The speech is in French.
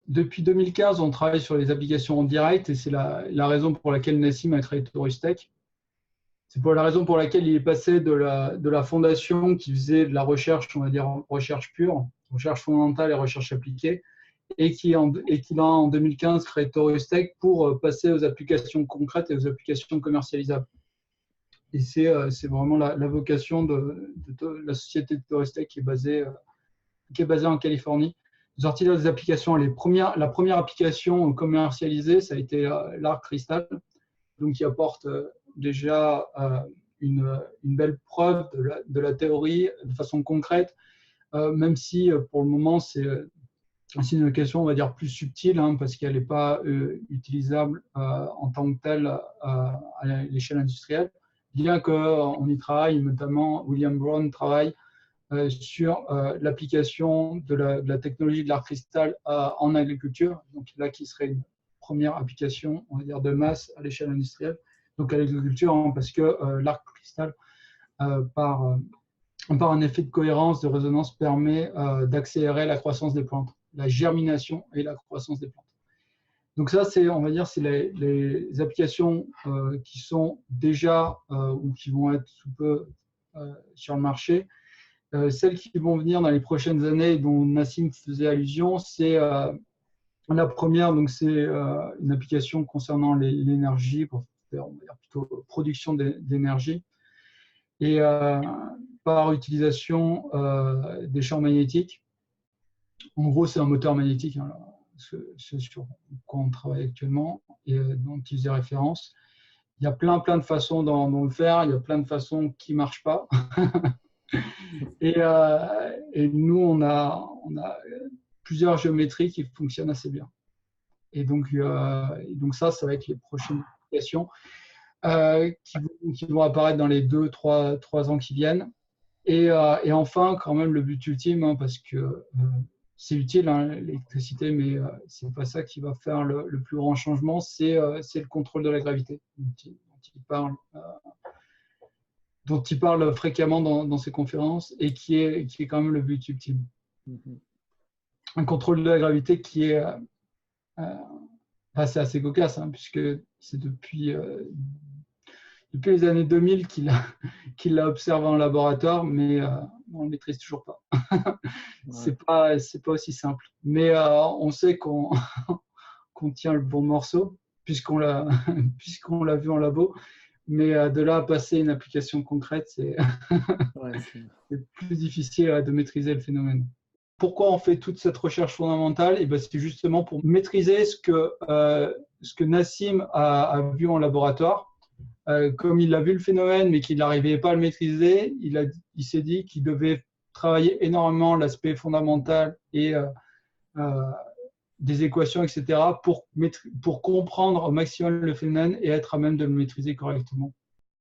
depuis 2015, on travaille sur les applications en direct et c'est la raison pour laquelle Nassim a créé Torustech. C'est pour la raison pour laquelle il est passé de la fondation qui faisait de la recherche, on va dire recherche pure, recherche fondamentale et recherche appliquée, et qui a en 2015 créé Torustech pour passer aux applications concrètes et aux applications commercialisables. Et c'est vraiment la vocation de la société de Torustech qui est basée en Californie. Sorti des applications, la première application commercialisée, ça a été l'Arc Crystal, donc qui apporte déjà une belle preuve de la théorie de façon concrète, même si pour le moment c'est une application, on va dire, plus subtile, hein, parce qu'elle n'est pas utilisable en tant que telle à l'échelle industrielle, bien qu'on y travaille, notamment William Brown travaille sur l'application de la technologie de l'Arc Crystal en agriculture, donc là qui serait une première application, on va dire, de masse à l'échelle industrielle, donc à l'agriculture, hein, parce que l'Arc Crystal, par un effet de cohérence, de résonance, permet d'accélérer la croissance des plantes, la germination et la croissance des plantes. Donc ça, on va dire, c'est les applications qui sont déjà ou qui vont être sous peu sur le marché. Celles qui vont venir dans les prochaines années, dont Nassim faisait allusion, c'est la première, donc c'est une application concernant l'énergie, pour faire, on va dire, plutôt production d'énergie, et par utilisation des champs magnétiques. En gros, c'est un moteur magnétique, hein, ce sur quoi on travaille actuellement et dont il faisait référence. Il y a plein de façons d'en le faire, il y a plein de façons qui ne marchent pas. Et nous, on a plusieurs géométries qui fonctionnent assez bien. Et donc ça va être les prochaines applications qui vont apparaître dans les 2-3 ans qui viennent. Et enfin, quand même, le but ultime, hein, parce que c'est utile, hein, l'électricité, mais ce n'est pas ça qui va faire le plus grand changement, c'est le contrôle de la gravité dont il parle fréquemment dans ses conférences et qui est quand même le but ultime. Un contrôle de la gravité qui est c'est assez cocasse, hein, puisque c'est depuis les années 2000 qu'il l'a observé en laboratoire, mais on ne le maîtrise toujours pas. C'est pas aussi simple. Mais on sait qu'on tient le bon morceau, puisqu'on l'a vu en labo. Mais de là à passer une application concrète, c'est plus difficile de maîtriser le phénomène. Pourquoi on fait toute cette recherche fondamentale? Et ben, c'est justement pour maîtriser ce que Nassim a vu en laboratoire. Comme il a vu le phénomène, mais qu'il n'arrivait pas à le maîtriser, il s'est dit qu'il devait travailler énormément l'aspect fondamental et des équations, etc., pour comprendre au maximum le phénomène et être à même de le maîtriser correctement.